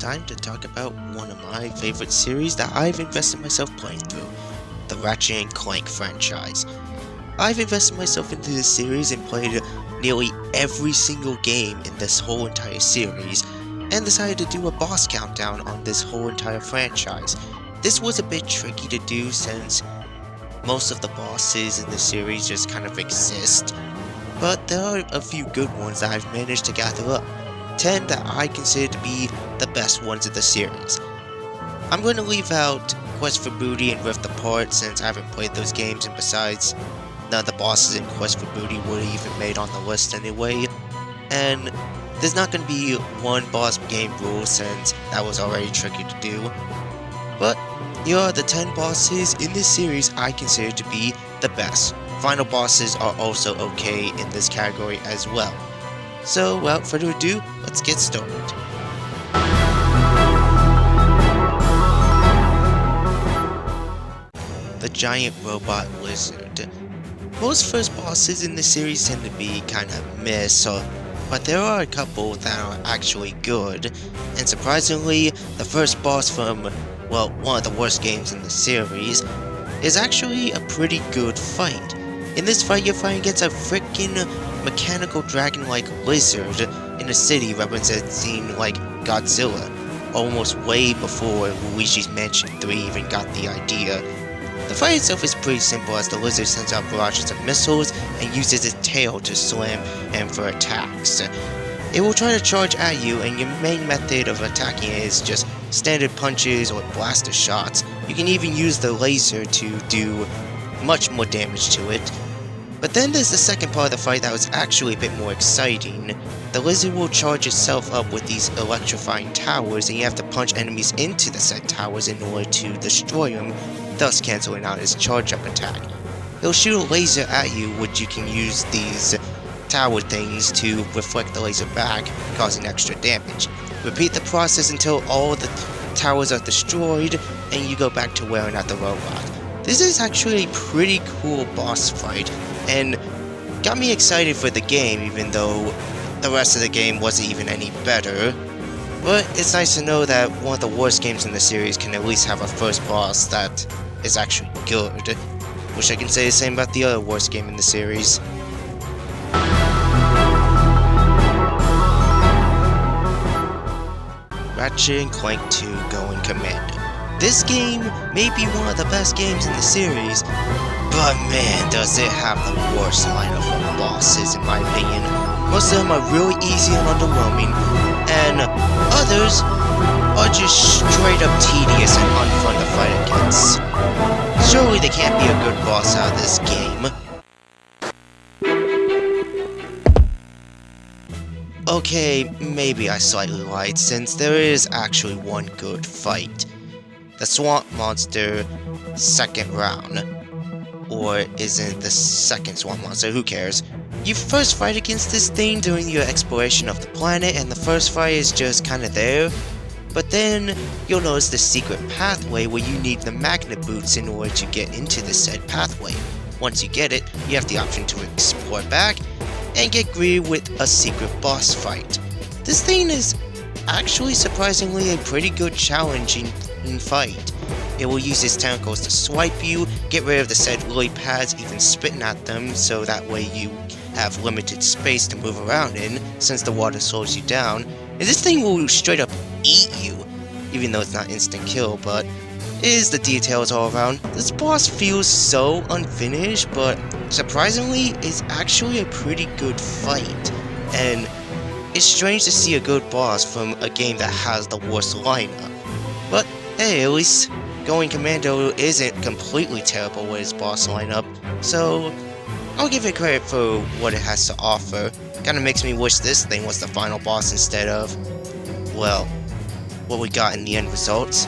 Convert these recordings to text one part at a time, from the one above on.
time to talk about one of my favorite series that I've invested myself playing through, the Ratchet and Clank franchise. I've invested myself into this series and played nearly every single game in this whole entire series, and decided to do a boss countdown on this whole entire franchise. This was a bit tricky to do since most of the bosses in the series just kind of exist, but there are a few good ones that I've managed to gather up. 10 that I consider to be the best ones of the series. I'm going to leave out Quest for Booty and Rift Apart since I haven't played those games, and besides, none of the bosses in Quest for Booty would have even made on the list anyway. And there's not going to be one boss game rule since that was already tricky to do. But here are the 10 bosses in this series I consider to be the best. Final bosses are also okay in this category as well. So, without further ado, let's get started. The Giant Robot Lizard. Most first bosses in this series tend to be kinda miss, but there are a couple that are actually good, and surprisingly, the first boss from, well, one of the worst games in the series, is actually a pretty good fight. In this fight, you're fighting against a freaking mechanical dragon-like lizard in a city representing like Godzilla, almost way before Luigi's Mansion 3 even got the idea. The fight itself is pretty simple as the lizard sends out barrages of missiles and uses its tail to slam him for attacks. It will try to charge at you, and your main method of attacking it is just standard punches or blaster shots. You can even use the laser to do much more damage to it. But then there's the second part of the fight that was actually a bit more exciting. The lizard will charge itself up with these electrifying towers, and you have to punch enemies into the said towers in order to destroy them, thus cancelling out its charge-up attack. It'll shoot a laser at you, which you can use these tower things to reflect the laser back, causing extra damage. Repeat the process until all the towers are destroyed, and you go back to wearing out the robot. This is actually a pretty cool boss fight, and got me excited for the game, even though the rest of the game wasn't even any better. But it's nice to know that one of the worst games in the series can at least have a first boss that is actually good. Wish I could say the same about the other worst game in the series. Ratchet and Clank 2 Going Commando. This game may be one of the best games in the series, but man, does it have the worst lineup of bosses in my opinion. Most of them are really easy and underwhelming, and others are just straight up tedious and unfun to fight against. Surely they can't be a good boss out of this game. Okay, maybe I slightly lied, since there is actually one good fight. The Swamp Monster second round. Or isn't the second Swamp Monster, who cares? You first fight against this thing during your exploration of the planet, and the first fight is just kinda there. But then, you'll notice the secret pathway where you need the magnet boots in order to get into the said pathway. Once you get it, you have the option to explore back, and get greeted with a secret boss fight. This thing is actually surprisingly a pretty good challenging fight. It will use its tentacles to swipe you, get rid of the said lily pads, even spitting at them, so that way you have limited space to move around in, since the water slows you down. And this thing will straight up eat you, even though it's not instant kill, but it is the details all around. This boss feels so unfinished, but surprisingly, it's actually a pretty good fight. And it's strange to see a good boss from a game that has the worst lineup. But hey, at least Going Commando isn't completely terrible with its boss lineup, so I'll give it credit for what it has to offer. Kinda makes me wish this thing was the final boss instead of, well, what we got in the end results.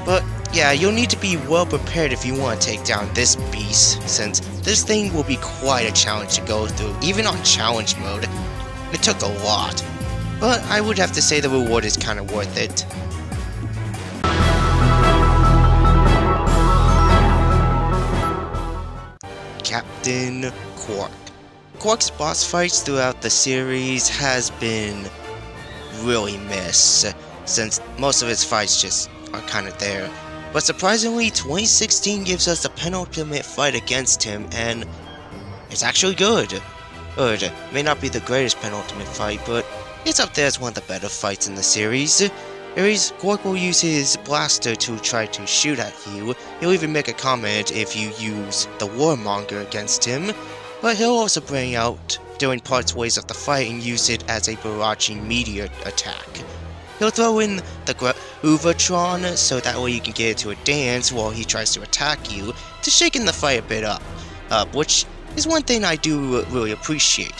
But yeah, you'll need to be well prepared if you want to take down this beast, since this thing will be quite a challenge to go through, even on challenge mode. It took a lot, but I would have to say the reward is kinda worth it. Captain Qwark. Qwark's boss fights throughout the series has been really miss, since most of his fights just are kinda there. But surprisingly, 2016 gives us the penultimate fight against him, and it's actually good. It may not be the greatest penultimate fight, but it's up there as one of the better fights in the series. Qwark will use his blaster to try to shoot at you. He'll even make a comment if you use the Warmonger against him, but he'll also bring out during ways of the fight and use it as a barraging meteor attack. He'll throw in the Uvatron so that way you can get it to a dance while he tries to attack you, to shaking the fight a bit up, which is one thing I do really appreciate.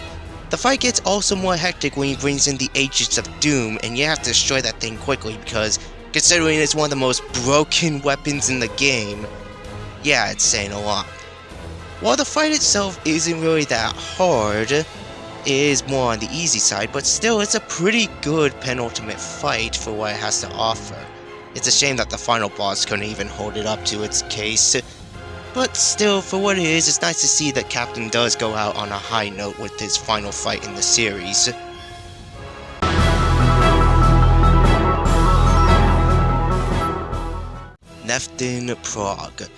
The fight gets also more hectic when he brings in the Agents of Doom, and you have to destroy that thing quickly because, considering it's one of the most broken weapons in the game, yeah, it's saying a lot. While the fight itself isn't really that hard, it is more on the easy side, but still it's a pretty good penultimate fight for what it has to offer. It's a shame that the final boss couldn't even hold it up to its case. But still, for what it is, it's nice to see that Captain does go out on a high note with his final fight in the series. Neftin Prog.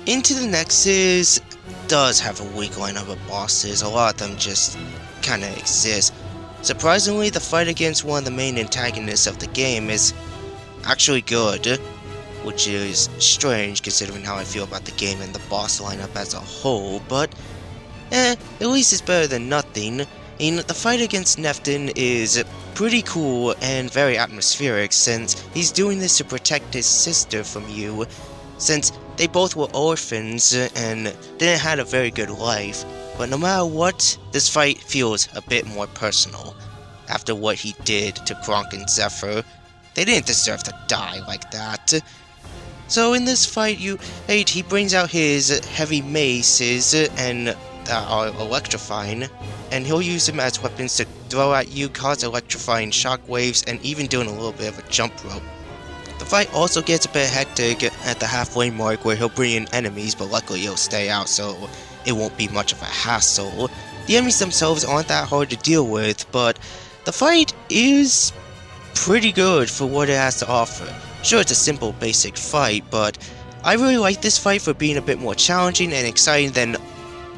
Into the Nexus does have a weak lineup of bosses. A lot of them just kinda exist. Surprisingly, the fight against one of the main antagonists of the game is actually good, which is strange considering how I feel about the game and the boss lineup as a whole, but at least it's better than nothing. And the fight against Neftin is pretty cool and very atmospheric, since he's doing this to protect his sister from you, since they both were orphans and didn't have a very good life. But no matter what, this fight feels a bit more personal. After what he did to Qwark and Zephyr, they didn't deserve to die like that. So in this fight, he brings out his heavy maces and that are electrifying, and he'll use them as weapons to throw at you, cause electrifying shockwaves, and even doing a little bit of a jump rope. The fight also gets a bit hectic at the halfway mark where he'll bring in enemies, but luckily he'll stay out so it won't be much of a hassle. The enemies themselves aren't that hard to deal with, but the fight is pretty good for what it has to offer. Sure, it's a simple basic fight, but I really like this fight for being a bit more challenging and exciting than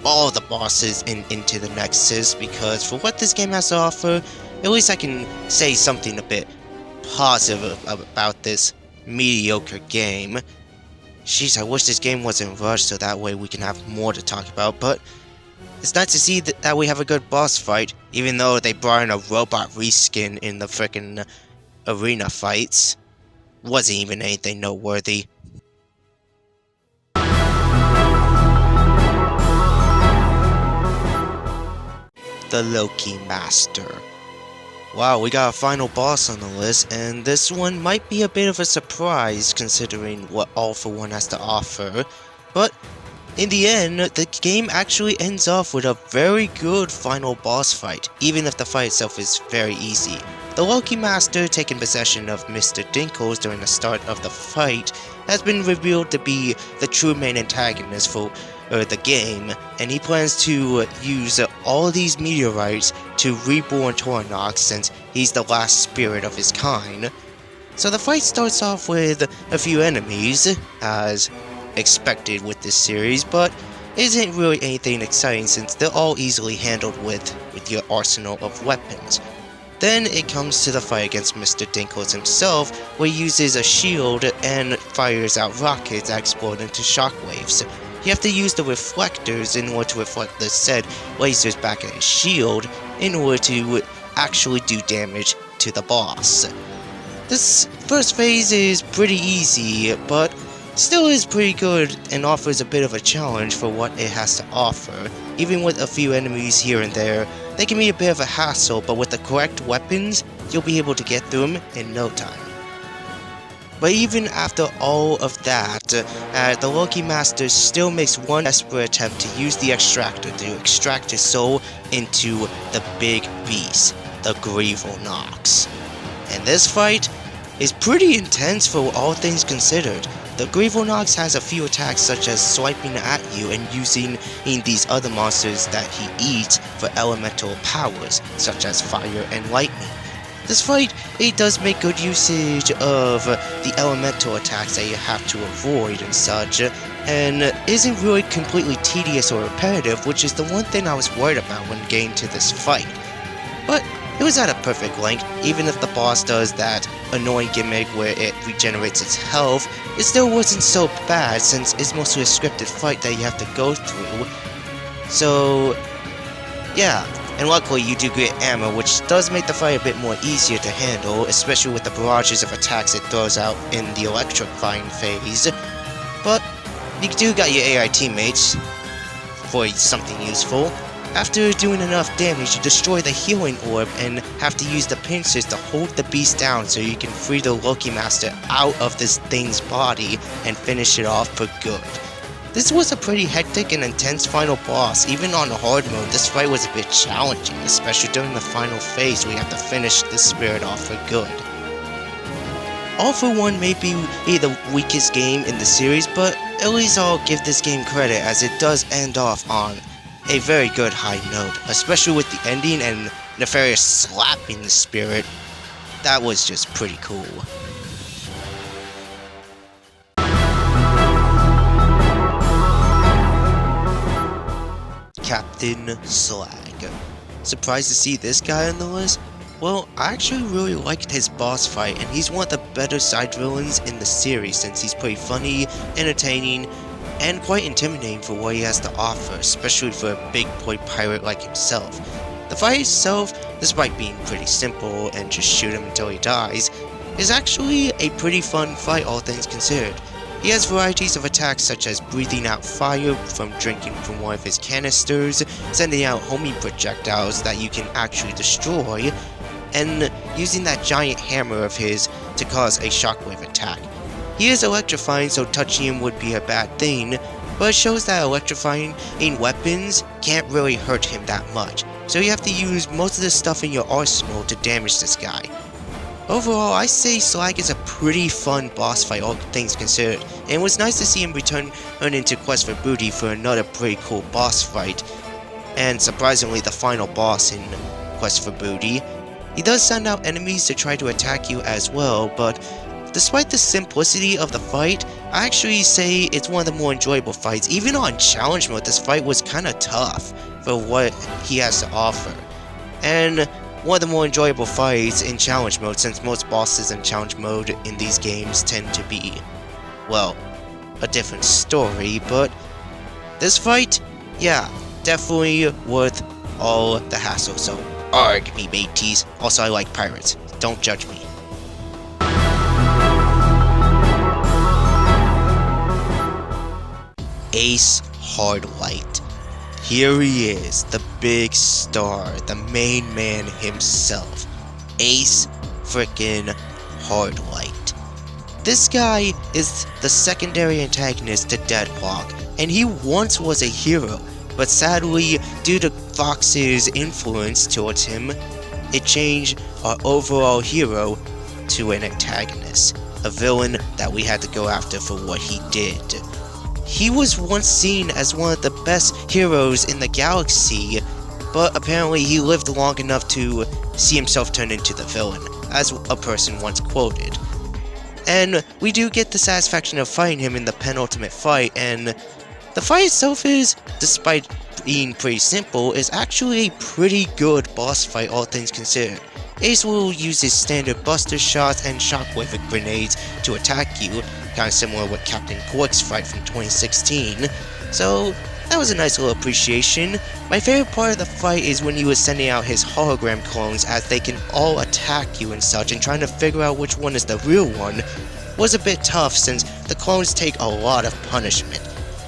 all the bosses in Into the Nexus, because for what this game has to offer, at least I can say something a bit positive about this mediocre game. Jeez, I wish this game wasn't rushed so that way we can have more to talk about, but it's nice to see that we have a good boss fight, even though they brought in a robot reskin in the frickin' arena fights. Wasn't even anything noteworthy. The Loki Master. Wow, we got a final boss on the list, and this one might be a bit of a surprise considering what All for One has to offer, but in the end, the game actually ends off with a very good final boss fight, even if the fight itself is very easy. The Loki Master, taking possession of Mr. Dinkles during the start of the fight, has been revealed to be the true main antagonist for the game, and he plans to use all these meteorites to reborn Tornox since he's the last spirit of his kind. So the fight starts off with a few enemies, as expected with this series, but isn't really anything exciting since they're all easily handled with your arsenal of weapons. Then it comes to the fight against Mr. Dinkles himself, where he uses a shield and fires out rockets that explode into shockwaves. You have to use the reflectors in order to reflect the said lasers back at his shield in order to actually do damage to the boss. This first phase is pretty easy, but still is pretty good and offers a bit of a challenge for what it has to offer. Even with a few enemies here and there, they can be a bit of a hassle, but with the correct weapons, you'll be able to get through them in no time. But even after all of that, the Loki Master still makes one desperate attempt to use the extractor to extract his soul into the big beast, the Vorselon. And this fight is pretty intense for all things considered. The Vorselon has a few attacks such as swiping at you and using these other monsters that he eats for elemental powers, such as fire and lightning. This fight, it does make good usage of the elemental attacks that you have to avoid and such, and isn't really completely tedious or repetitive, which is the one thing I was worried about when getting to this fight. But it was at a perfect length. Even if the boss does that annoying gimmick where it regenerates its health, it still wasn't so bad since it's mostly a scripted fight that you have to go through. So, yeah. And luckily you do get ammo, which does make the fight a bit more easier to handle, especially with the barrages of attacks it throws out in the electrifying phase. But you do got your AI teammates for something useful. After doing enough damage, you destroy the healing orb and have to use the pincers to hold the beast down so you can free the Loki Master out of this thing's body and finish it off for good. This was a pretty hectic and intense final boss. Even on hard mode, this fight was a bit challenging, especially during the final phase where you have to finish the spirit off for good. All for One may be the weakest game in the series, but at least I'll give this game credit as it does end off on a very good high note, especially with the ending and Nefarious slapping the spirit. That was just pretty cool. Captain Slag. Surprised to see this guy on the list? Well, I actually really liked his boss fight, and he's one of the better side villains in the series since he's pretty funny, entertaining, and quite intimidating for what he has to offer, especially for a big boy pirate like himself. The fight itself, despite being pretty simple and just shoot him until he dies, is actually a pretty fun fight all things considered. He has varieties of attacks such as breathing out fire from drinking from one of his canisters, sending out homing projectiles that you can actually destroy, and using that giant hammer of his to cause a shockwave attack. He is electrifying, so touching him would be a bad thing, but it shows that electrifying weapons can't really hurt him that much, so you have to use most of the stuff in your arsenal to damage this guy. Overall, I say Slag is a pretty fun boss fight, all things considered, and it was nice to see him return into Quest for Booty for another pretty cool boss fight, and surprisingly the final boss in Quest for Booty. He does send out enemies to try to attack you as well, but despite the simplicity of the fight, I actually say it's one of the more enjoyable fights. Even on challenge mode, this fight was kinda tough for what he has to offer, and one of the more enjoyable fights in challenge mode, since most bosses in challenge mode in these games tend to be, well, a different story, but this fight, yeah, definitely worth all the hassle, so arg me mateys. Also, I like pirates, don't judge me. Ace Hardlight. Here he is, the big star, the main man himself, Ace frickin' Hardlight. This guy is the secondary antagonist to Deadlock, and he once was a hero, but sadly, due to Fox's influence towards him, it changed our overall hero to an antagonist, a villain that we had to go after for what he did. He was once seen as one of the best heroes in the galaxy, but apparently he lived long enough to see himself turn into the villain, as a person once quoted. And we do get the satisfaction of fighting him in the penultimate fight, and the fight itself is, despite being pretty simple, is actually a pretty good boss fight all things considered. Ace will use his standard buster shots and shockwave grenades to attack you, kinda similar with Captain Qwark's fight from 2016, so that was a nice little appreciation. My favorite part of the fight is when he was sending out his hologram clones as they can all attack you and such, and trying to figure out which one is the real one was a bit tough since the clones take a lot of punishment.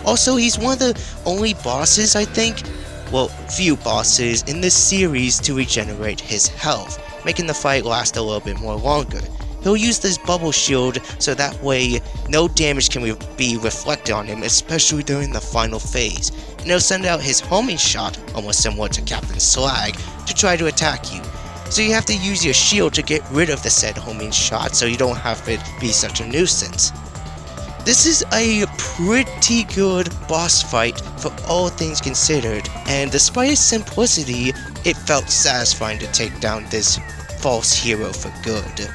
Also, he's one of the only bosses, I think, well, few bosses in this series to regenerate his health, making the fight last a little bit more longer. He'll use this bubble shield so that way no damage can be reflected on him, especially during the final phase, and he'll send out his homing shot, almost similar to Captain Slag, to try to attack you. So you have to use your shield to get rid of the said homing shot so you don't have it be such a nuisance. This is a pretty good boss fight for all things considered, and despite its simplicity, it felt satisfying to take down this false hero for good.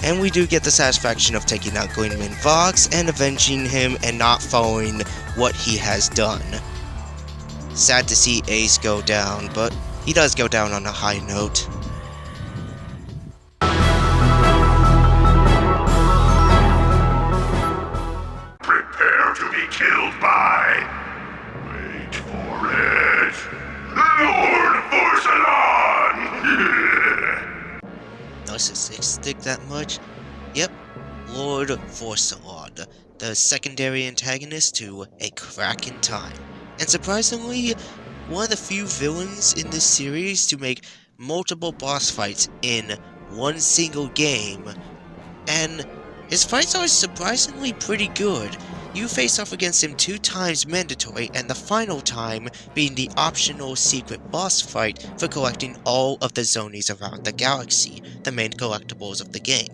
And we do get the satisfaction of taking out Gleamman Vox and avenging him and not following what he has done. Sad to see Ace go down, but he does go down on a high note. Prepare to be killed by... Wait for it... Lord Vorselon! Narcissistic that much? Yep, Lord Vorselon, the secondary antagonist to A Crack in Time. And surprisingly, one of the few villains in this series to make multiple boss fights in one single game. And his fights are surprisingly pretty good. You face off against him 2 times mandatory, and the final time being the optional secret boss fight for collecting all of the zonies around the galaxy, the main collectibles of the game.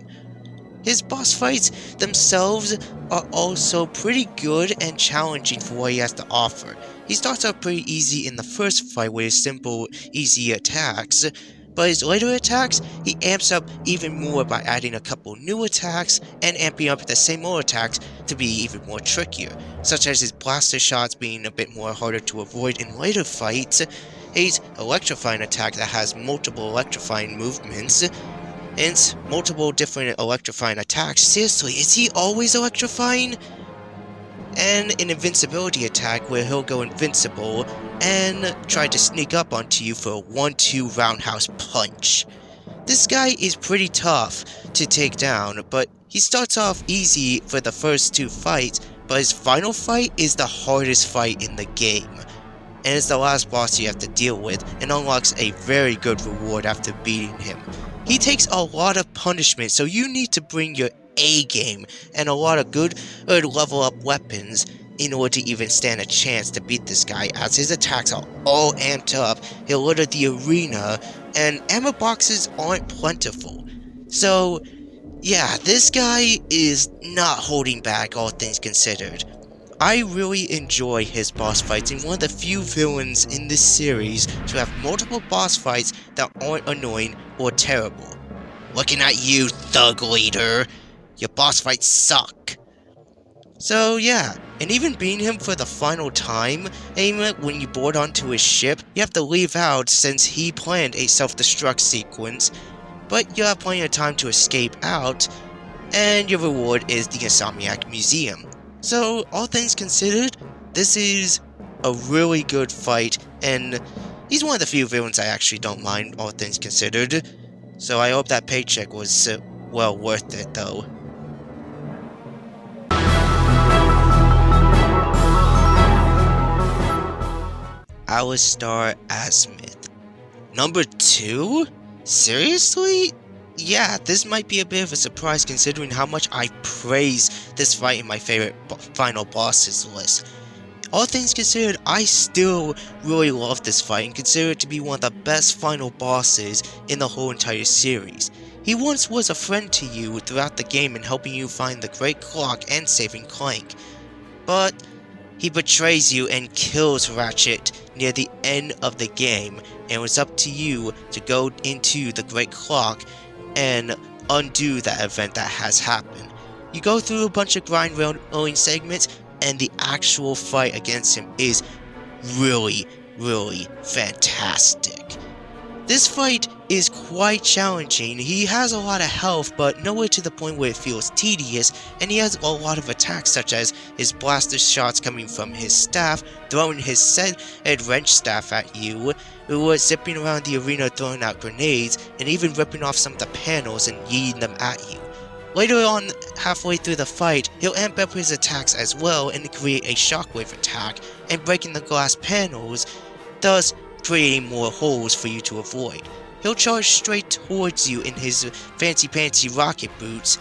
His boss fights themselves are also pretty good and challenging for what he has to offer. He starts out pretty easy in the first fight with his simple, easy attacks, but his later attacks, he amps up even more by adding a couple new attacks and amping up the same old attacks to be even more trickier, such as his blaster shots being a bit more harder to avoid in later fights, his electrifying attack that has multiple electrifying movements, and multiple different electrifying attacks. Seriously, is he always electrifying? And an invincibility attack where he'll go invincible and try to sneak up onto you for a 1-2 roundhouse punch. This guy is pretty tough to take down, but he starts off easy for the first 2 fights, but his final fight is the hardest fight in the game. And it's the last boss you have to deal with, and unlocks a very good reward after beating him. He takes a lot of punishment, so you need to bring your A game and a lot of good level up weapons in order to even stand a chance to beat this guy, as his attacks are all amped up, he'll litter the arena, and ammo boxes aren't plentiful. So, yeah, this guy is not holding back, all things considered. I really enjoy his boss fights, and one of the few villains in this series to have multiple boss fights that aren't annoying or terrible. Looking at you, thug leader! Your boss fights suck! So yeah, and even beating him for the final time, when you board onto his ship, you have to leave out since he planned a self-destruct sequence, but you have plenty of time to escape out, and your reward is the Insomniac Museum. So, all things considered, this is a really good fight, and he's one of the few villains I actually don't mind, all things considered. So I hope that paycheck was, well worth it, though. Alistair Azimuth. Number 2? Seriously? Yeah, this might be a bit of a surprise considering how much I praise this fight in my favorite final bosses list. All things considered, I still really love this fight and consider it to be one of the best final bosses in the whole entire series. He once was a friend to you throughout the game in helping you find the Great Qwark and saving Clank. But he betrays you and kills Ratchet near the end of the game, and it was up to you to go into the Great Qwark and undo that event that has happened. You go through a bunch of grind rolling segments, and the actual fight against him is really fantastic. This fight is quite challenging. He has a lot of health, but nowhere to the point where it feels tedious, and he has a lot of attacks such as his blaster shots coming from his staff, throwing his said wrench staff at you, who was zipping around the arena throwing out grenades, and even ripping off some of the panels and yeeting them at you. Later on, halfway through the fight, he'll amp up his attacks as well and create a shockwave attack, and breaking the glass panels, thus creating more holes for you to avoid. He'll charge straight towards you in his fancy rocket boots,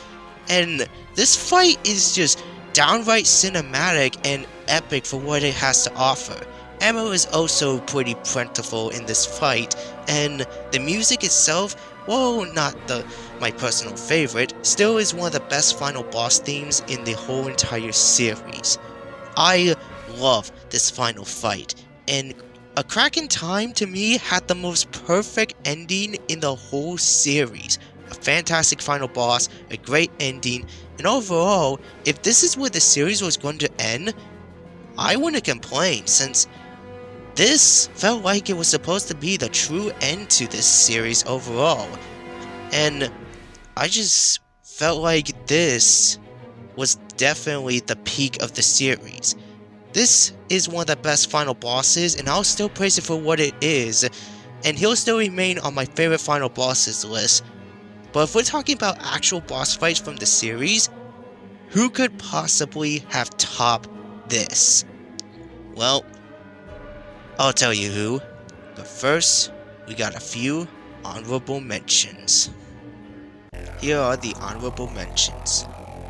and this fight is just downright cinematic and epic for what it has to offer. Ammo is also pretty plentiful in this fight, and the music itself, while not my personal favorite, still is one of the best final boss themes in the whole entire series. I love this final fight, and A Crack in Time to me had the most perfect ending in the whole series. A fantastic final boss, a great ending, and overall, if this is where the series was going to end, I wouldn't complain, since this felt like it was supposed to be the true end to this series overall. And I just felt like this was definitely the peak of the series. This is one of the best final bosses, and I'll still praise it for what it is, and he'll still remain on my favorite final bosses list. But if we're talking about actual boss fights from the series, who could possibly have topped this? Well, I'll tell you who, but first, we got a few honorable mentions. Here are the honorable mentions.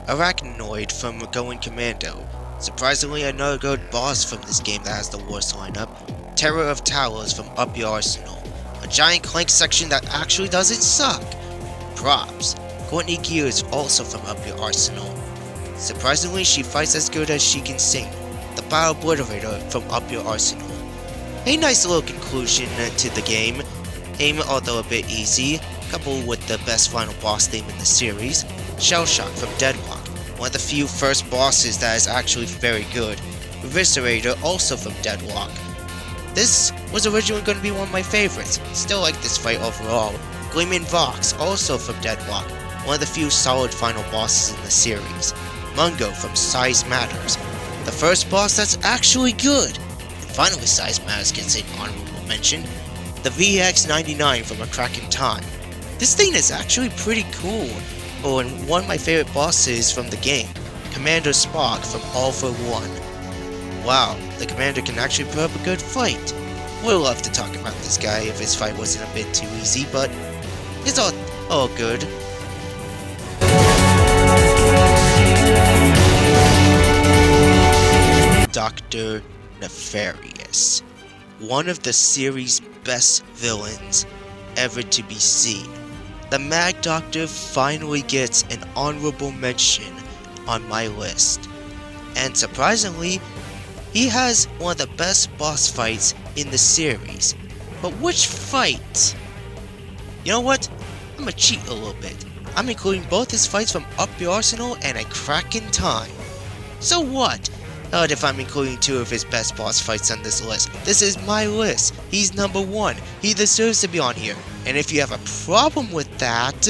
Arachnoid from Going Commando. Surprisingly, another good boss from this game that has the worst lineup. Terror of Towers from Up Your Arsenal. A giant Clank section that actually doesn't suck. Props. Courtney Gears also from Up Your Arsenal. Surprisingly, she fights as good as she can sing. The Battle Obliterator from Up Your Arsenal. A nice little conclusion to the game. Aim, although a bit easy, coupled with the best final boss theme in the series. Shellshock from Deadlock. One of the few first bosses that is actually very good. Eviscerator also from Deadlock. This was originally going to be one of my favorites. Still like this fight overall. Gleaming Vox also from Deadlock. One of the few solid final bosses in the series. Mungo from Size Matters. The first boss that's actually good. And finally Size Matters gets an honorable mention. The VX99 from A Crack in Time. This thing is actually pretty cool. Oh, and one of my favorite bosses from the game, Commander Spock from All for One. Wow, the commander can actually put up a good fight. Would love to talk about this guy if his fight wasn't a bit too easy, but it's all good. Dr. Nefarious. One of the series' best villains ever to be seen. The Mad Doctor finally gets an honorable mention on my list. And surprisingly, he has one of the best boss fights in the series. But which fight? You know what? I'm gonna cheat a little bit. I'm including both his fights from Up Your Arsenal and A Crack in Time. So what? If I'm including two of his best boss fights on this list. This is my list. He's number one. He deserves to be on here. And if you have a problem with that...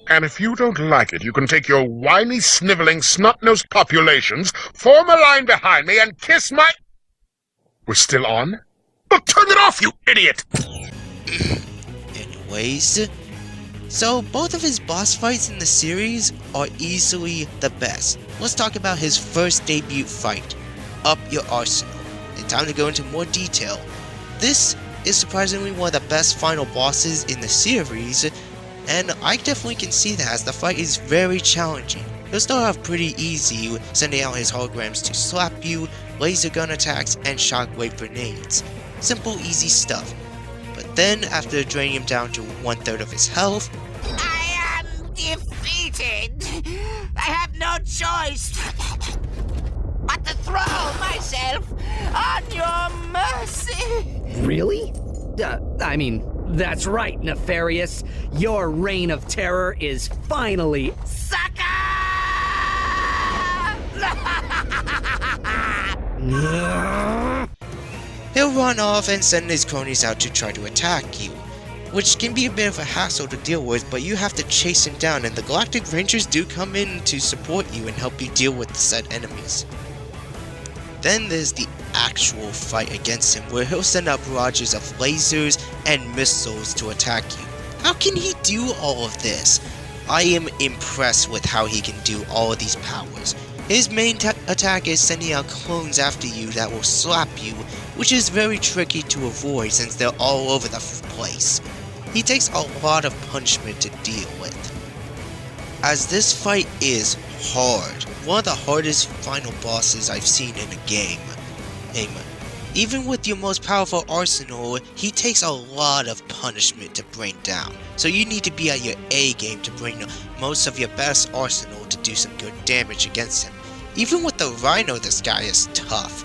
And if you don't like it, you can take your whiny, sniveling, snot-nosed populations, form a line behind me, and kiss my... We're still on? Well, turn it off, you idiot! Anyways... So, both of his boss fights in the series are easily the best. Let's talk about his first debut fight, Up Your Arsenal. And time to go into more detail. This is surprisingly one of the best final bosses in the series, and I definitely can see that as the fight is very challenging. He'll start off pretty easy, sending out his holograms to slap you, laser gun attacks, and shockwave grenades. Simple, easy stuff. But then, after draining him down to 1/3 of his health... I am defeated! I have no choice but to throw myself on your mercy! Really? I mean, that's right, Nefarious. Your reign of terror is finally... Sucker! He'll run off and send his cronies out to try to attack you, which can be a bit of a hassle to deal with, but you have to chase him down, and the Galactic Rangers do come in to support you and help you deal with said enemies. Then there's the actual fight against him, where he'll send out barrages of lasers and missiles to attack you. How can he do all of this? I am impressed with how he can do all of these powers. His main attack is sending out clones after you that will slap you, which is very tricky to avoid since they're all over the place. He takes a lot of punishment to deal with. As this fight is hard, one of the hardest final bosses I've seen in a game. Even with your most powerful arsenal, he takes a lot of punishment to bring down. So you need to be at your A game to bring most of your best arsenal to do some good damage against him. Even with the Rhino, this guy is tough.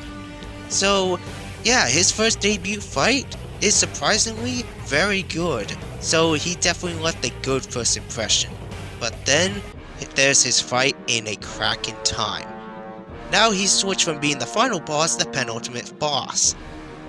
So, yeah, his first debut fight is surprisingly very good, so he definitely left a good first impression. But then, there's his fight in a crack in time. Now he's switched from being the final boss to the penultimate boss.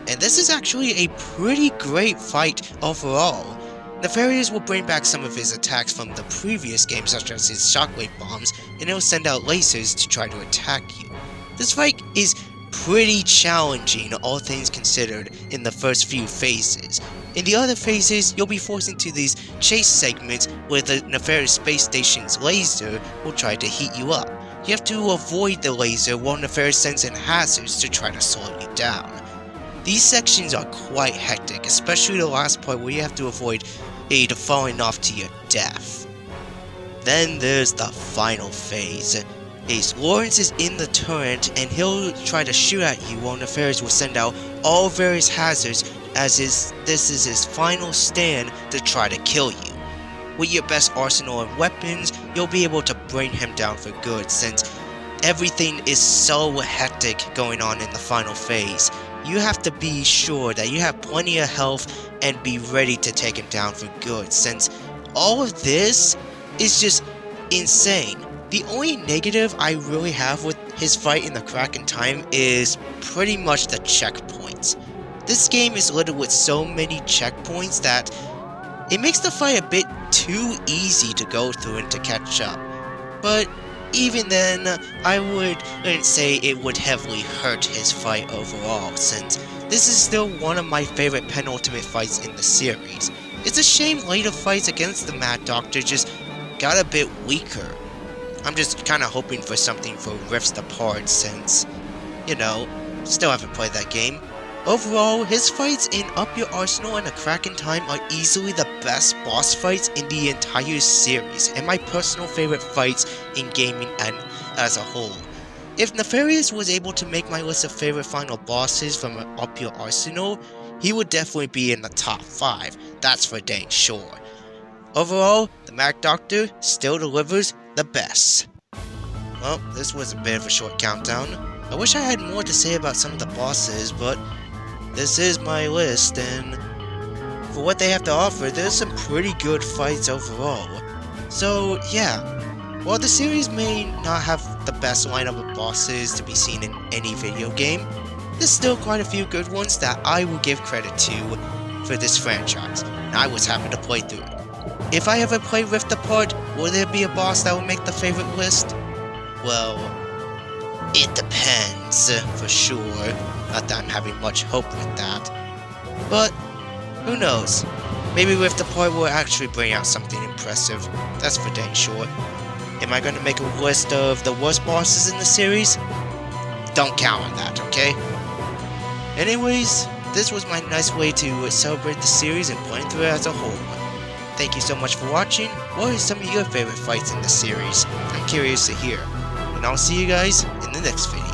And this is actually a pretty great fight overall. Nefarious will bring back some of his attacks from the previous game, such as his shockwave bombs, and he'll send out lasers to try to attack you. This fight is pretty challenging, all things considered, in the first few phases. In the other phases, you'll be forced into these chase segments where the Nefarious space station's laser will try to heat you up. You have to avoid the laser while Nefarious sends in hazards to try to slow you down. These sections are quite hectic, especially the last part where you have to avoid aid falling off to your death. Then there's the final phase. Ace Lawrence is in the turret and he'll try to shoot at you while Nefarious will send out all various hazards as this is his final stand to try to kill you. With your best arsenal of weapons, you'll be able to bring him down for good since everything is so hectic going on in the final phase. You have to be sure that you have plenty of health and be ready to take him down for good since all of this is just insane. The only negative I really have with his fight in the crack in time is pretty much the checkpoints. This game is littered with so many checkpoints that it makes the fight a bit too easy to go through and to catch up. But even then, I wouldn't say it would heavily hurt his fight overall, since this is still one of my favorite penultimate fights in the series. It's a shame later fights against the Mad Doctor just got a bit weaker. I'm just kinda hoping for something for Rifts Apart since, you know, still haven't played that game. Overall, his fights in Up Your Arsenal and A Crack in Time are easily the best boss fights in the entire series, and my personal favorite fights in gaming and as a whole. If Nefarious was able to make my list of favorite final bosses from Up Your Arsenal, he would definitely be in the top 5, that's for dang sure. Overall, the Mad Doctor still delivers the best. Well, this was a bit of a short countdown. I wish I had more to say about some of the bosses, but this is my list, and for what they have to offer, there's some pretty good fights overall. So, yeah, while the series may not have the best lineup of bosses to be seen in any video game, there's still quite a few good ones that I will give credit to for this franchise, and I was happy to play through it. If I ever play Rift Apart, will there be a boss that will make the favorite list? Well, it depends, for sure. Not that I'm having much hope with that. But, who knows? Maybe Rift Apart will actually bring out something impressive. That's for dang sure. Am I going to make a list of the worst bosses in the series? Don't count on that, okay? Anyways, this was my nice way to celebrate the series and playing through it as a whole. Thank you so much for watching. What are some of your favorite fights in the series? I'm curious to hear. And I'll see you guys in the next video.